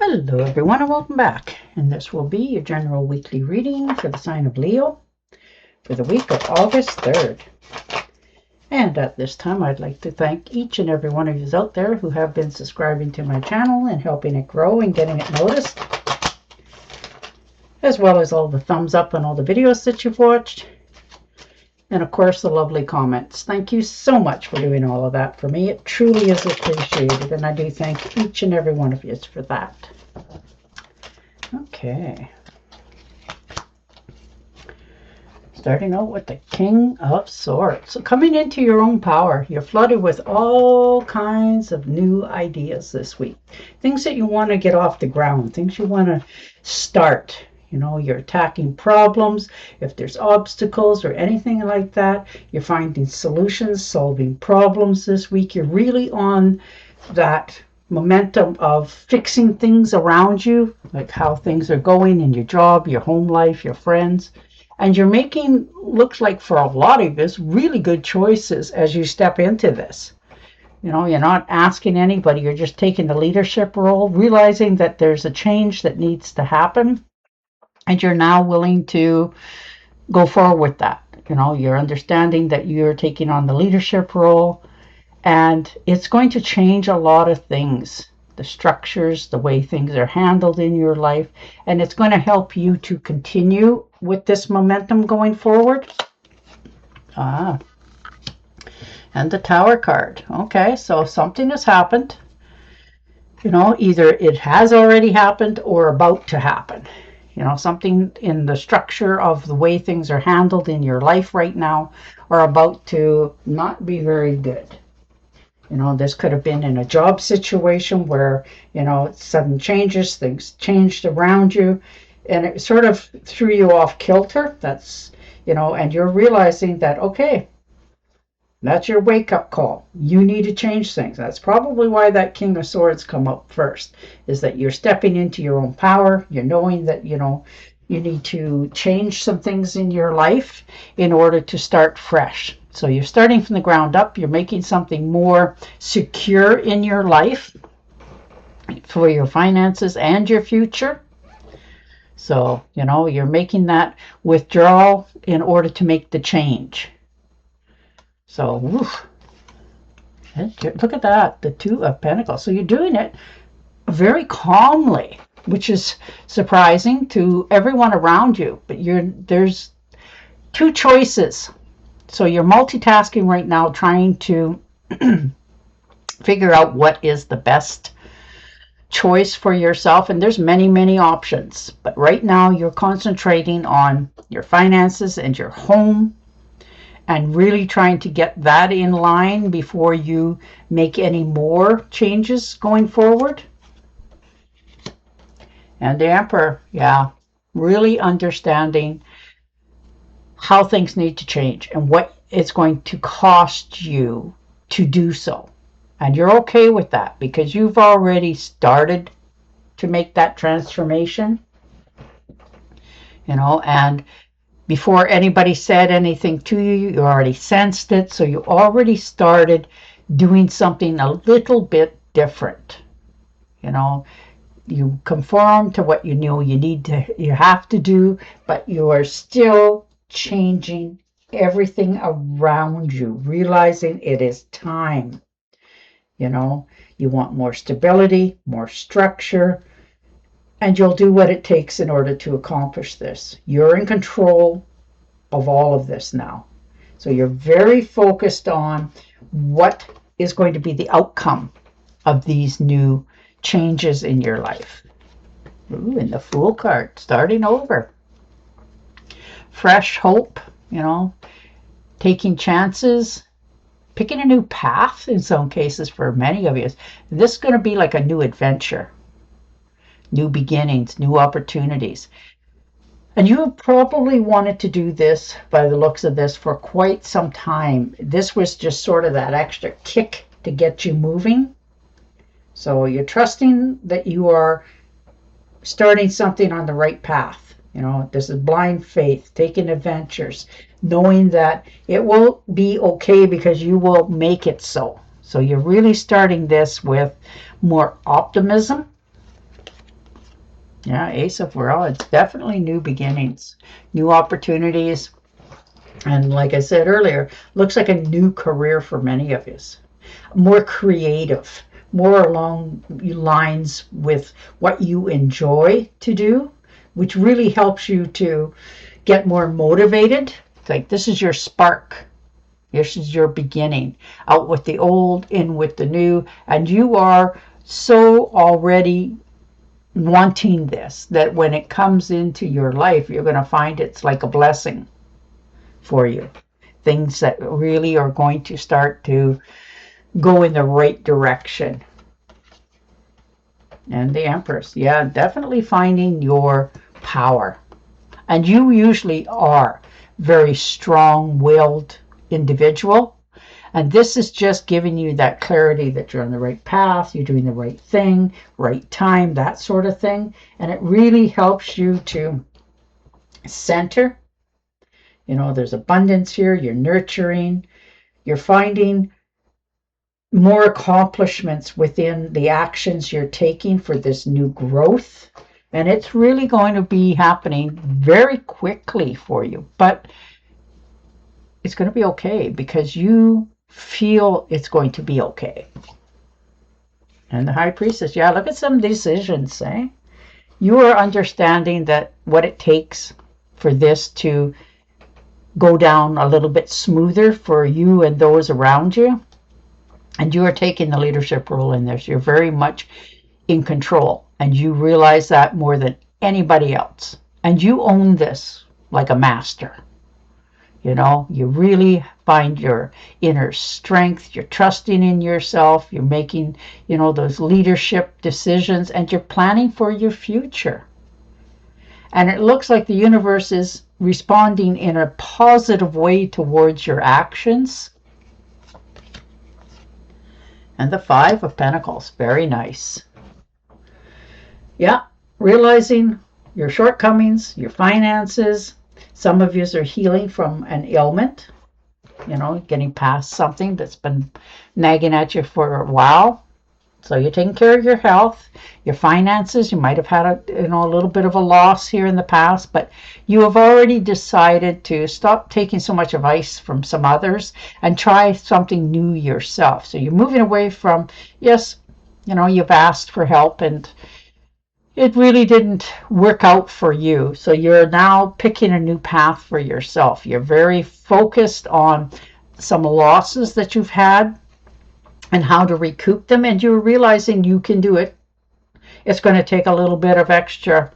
Hello everyone and welcome back, and this will be your general weekly reading for the sign of Leo for the week of August 3rd. And at this time I'd like to thank each and every one of you out there who have been subscribing to my channel and helping it grow and getting it noticed, as well as all the thumbs up on all the videos that you've watched, and of course the lovely comments. Thank you so much for doing all of that for me. It truly is appreciated, and I do thank each and every one of you for that. Okay. Starting out with the King of Swords. So coming into your own power, you're flooded with all kinds of new ideas this week. Things that you want to get off the ground, things you want to start. You know, you're attacking problems. If there's obstacles or anything like that, you're finding solutions, solving problems this week. You're really on that momentum of fixing things around you, like how things are going in your job, your home life, your friends. And you're making, looks like for a lot of us, really good choices as you step into this. You know, you're not asking anybody, you're just taking the leadership role, realizing that there's a change that needs to happen. And you're now willing to go forward with that. You know, you're understanding that you're taking on the leadership role, and it's going to change a lot of things, the structures, the way things are handled in your life, and it's going to help you to continue with this momentum going forward. And the Tower card. Okay, so something has happened. You know, either it has already happened or about to happen. You know, something in the structure of the way things are handled in your life right now are about to not be very good. You know, this could have been in a job situation where, you know, sudden changes, things changed around you, and it sort of threw you off kilter. That's, you know, and you're realizing that, okay, that's your wake-up call. You need to change things. That's probably why that King of Swords come up first, is that you're stepping into your own power. You're knowing that, you know, you need to change some things in your life in order to start fresh. So you're starting from the ground up. You're making something more secure in your life for your finances and your future. So, you know, you're making that withdrawal in order to make the change. So, woof. Look at that, the Two of Pentacles. So you're doing it very calmly, which is surprising to everyone around you. But there's two choices. So you're multitasking right now, trying to figure out what is the best choice for yourself. And there's many, many options. But right now you're concentrating on your finances and your home, and really trying to get that in line before you make any more changes going forward. And the Emperor, yeah, really understanding how things need to change and what it's going to cost you to do so. And you're okay with that because you've already started to make that transformation, you know, and before anybody said anything to you, you already sensed it. So you already started doing something a little bit different. You know, you conform to what you know you have to do, but you are still changing everything around you, realizing it is time. You know, you want more stability, more structure, and you'll do what it takes in order to accomplish this. You're in control of all of this now. So you're very focused on what is going to be the outcome of these new changes in your life. Ooh, and the Fool card, starting over. Fresh hope, you know, taking chances, picking a new path in some cases for many of you. This is going to be like a new adventure. New beginnings, new opportunities. And you have probably wanted to do this, by the looks of this, for quite some time. This was just sort of that extra kick to get you moving. So you're trusting that you are starting something on the right path. You know, this is blind faith, taking adventures, knowing that it will be okay because you will make it so. So you're really starting this with more optimism. Yeah, Ace of Rods. Definitely new beginnings, new opportunities. And like I said earlier, looks like a new career for many of you. More creative, more along lines with what you enjoy to do, which really helps you to get more motivated. Like this is your spark. This is your beginning. Out with the old, in with the new. And you are so already wanting this that when it comes into your life, you're going to find it's like a blessing for you. Things that really are going to start to go in the right direction. And the Empress, yeah, definitely finding your power. And you usually are very strong-willed individual. And this is just giving you that clarity that you're on the right path, you're doing the right thing, right time, that sort of thing. And it really helps you to center. You know, there's abundance here, you're nurturing, you're finding more accomplishments within the actions you're taking for this new growth. And it's really going to be happening very quickly for you. But it's going to be okay because you feel it's going to be okay. And the High Priestess, yeah, look at some decisions, eh? You are understanding that what it takes for this to go down a little bit smoother for you and those around you. And you are taking the leadership role in this. You're very much in control. And you realize that more than anybody else. And you own this like a master. You know, you really find your inner strength. You're trusting in yourself. You're making, you know, those leadership decisions. And you're planning for your future. And it looks like the universe is responding in a positive way towards your actions. And the Five of Pentacles, very nice. Yeah, realizing your shortcomings, your finances. Some of you are healing from an ailment, you know, getting past something that's been nagging at you for a while. So you're taking care of your health, your finances. You might have had a little bit of a loss here in the past, but you have already decided to stop taking so much advice from some others and try something new yourself. So you're moving away from, yes, you know, you've asked for help and it really didn't work out for you. So you're now picking a new path for yourself. You're very focused on some losses that you've had and how to recoup them, and you're realizing you can do it. It's going to take a little bit of extra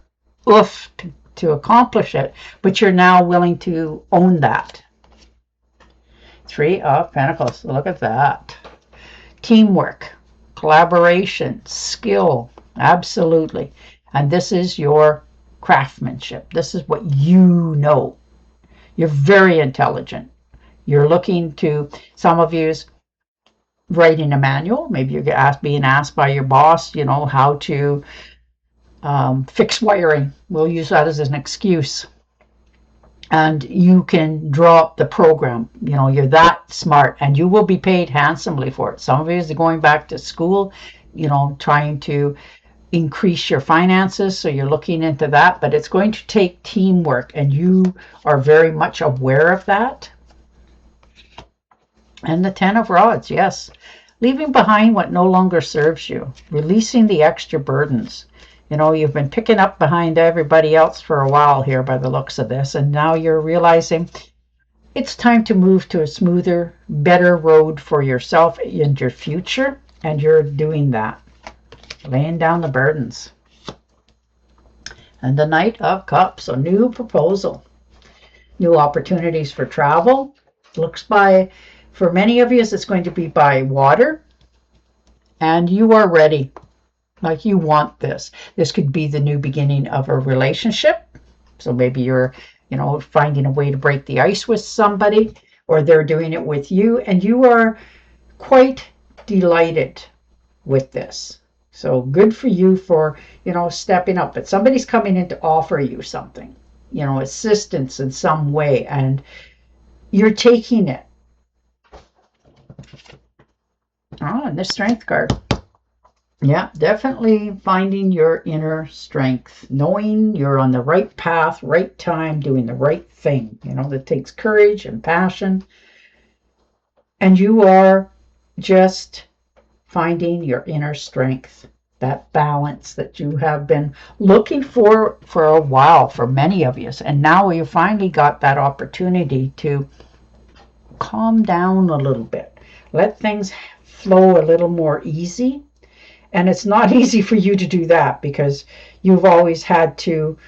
oof to accomplish it, but you're now willing to own that. Three of Pentacles, look at that. Teamwork, collaboration, skill, absolutely. And this is your craftsmanship. This is what you know. You're very intelligent. You're looking to, some of you's writing a manual. Maybe you're being asked by your boss, you know, how to fix wiring. We'll use that as an excuse. And you can draw up the program. You know, you're that smart and you will be paid handsomely for it. Some of you are going back to school, you know, trying to increase your finances. So you're looking into that, but it's going to take teamwork and you are very much aware of that. And the Ten of Rods, yes. Leaving behind what no longer serves you. Releasing the extra burdens. You know, you've been picking up behind everybody else for a while here by the looks of this. And now you're realizing it's time to move to a smoother, better road for yourself and your future. And you're doing that. Laying down the burdens. And the Knight of Cups. A new proposal. New opportunities for travel. Looks by... For many of you, it's going to be by water, and you are ready. Like you want this. This could be the new beginning of a relationship. So maybe you're, you know, finding a way to break the ice with somebody, or they're doing it with you, and you are quite delighted with this. So good for you for, you know, stepping up. But somebody's coming in to offer you something, you know, assistance in some way, and you're taking it. Oh, and the Strength card. Yeah, definitely finding your inner strength, knowing you're on the right path, right time, doing the right thing. That takes courage and passion. And you are just finding your inner strength, that balance that you have been looking for a while, for many of you. And now you finally got that opportunity to calm down a little bit, let things flow a little more easy. And it's not easy for you to do that because you've always had to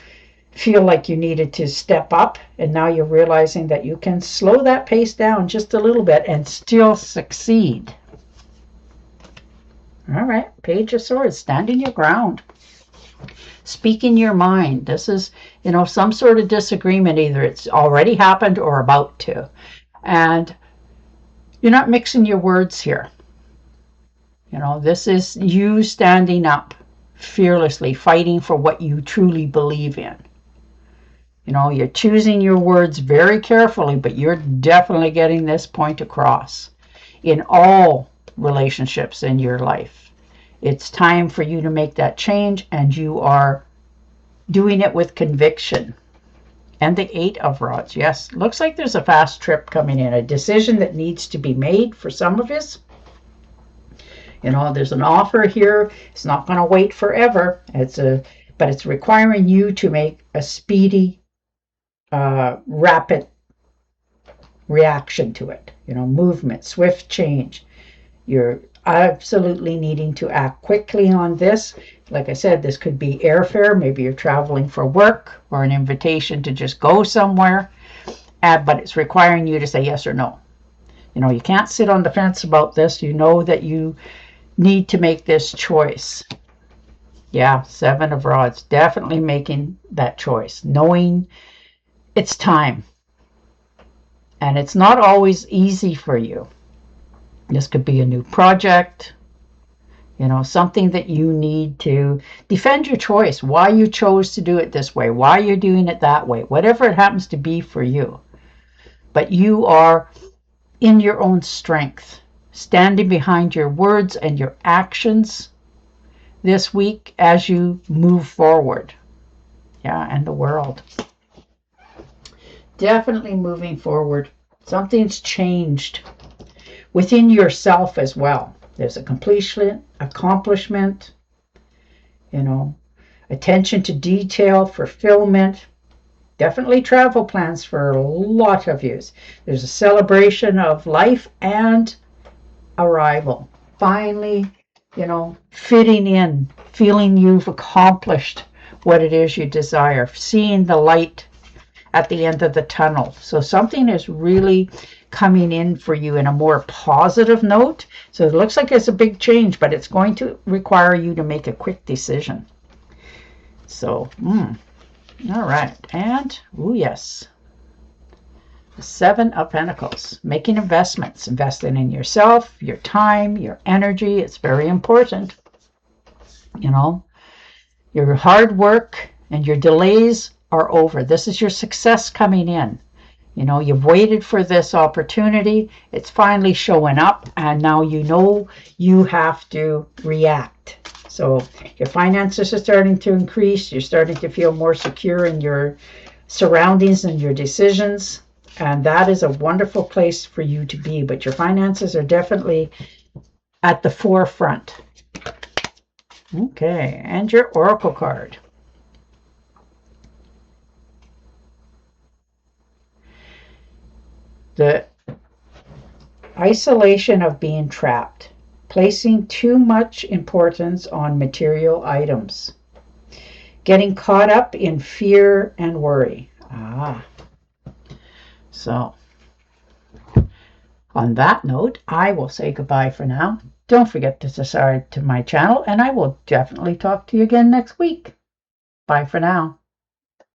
feel like you needed to step up, and now you're realizing that you can slow that pace down just a little bit and still succeed. All right, Page of Swords, standing your ground. Speaking your mind. This is, some sort of disagreement. Either it's already happened or about to. And you're not mixing your words here. This is you standing up fearlessly, fighting for what you truly believe in. You're choosing your words very carefully, but you're definitely getting this point across in all relationships in your life. It's time for you to make that change, and you are doing it with conviction. And the Eight of Rods. Yes, looks like there's a fast trip coming in, a decision that needs to be made for some of us. There's an offer here. It's not going to wait forever. But it's requiring you to make a speedy, rapid reaction to it. Movement, swift change. You're absolutely needing to act quickly on this. Like I said, this could be airfare. Maybe you're traveling for work or an invitation to just go somewhere. But it's requiring you to say yes or no. You can't sit on the fence about this. You know that you need to make this choice. Yeah, Seven of Rods. Definitely making that choice. Knowing it's time. And it's not always easy for you. This could be a new project. Something that you need to defend your choice. Why you chose to do it this way. Why you're doing it that way. Whatever it happens to be for you. But you are in your own strength. Standing behind your words and your actions this week as you move forward. Yeah, and the world. Definitely moving forward. Something's changed within yourself as well. There's a accomplishment, attention to detail, fulfillment. Definitely travel plans for a lot of you. There's a celebration of life and arrival. Finally, fitting in, feeling you've accomplished what it is you desire, seeing the light at the end of the tunnel. So something is really coming in for you in a more positive note. So it looks like it's a big change, but it's going to require you to make a quick decision. So, all right. And, yes. The Seven of Pentacles, making investments, investing in yourself, your time, your energy. It's very important. Your hard work and your delays are over. This is your success coming in. You've waited for this opportunity. It's finally showing up, and now you have to react. So your finances are starting to increase. You're starting to feel more secure in your surroundings and your decisions. And that is a wonderful place for you to be. But your finances are definitely at the forefront. Okay, and your Oracle card. The isolation of being trapped. Placing too much importance on material items. Getting caught up in fear and worry. So, on that note, I will say goodbye for now. Don't forget to subscribe to my channel, and I will definitely talk to you again next week. Bye for now.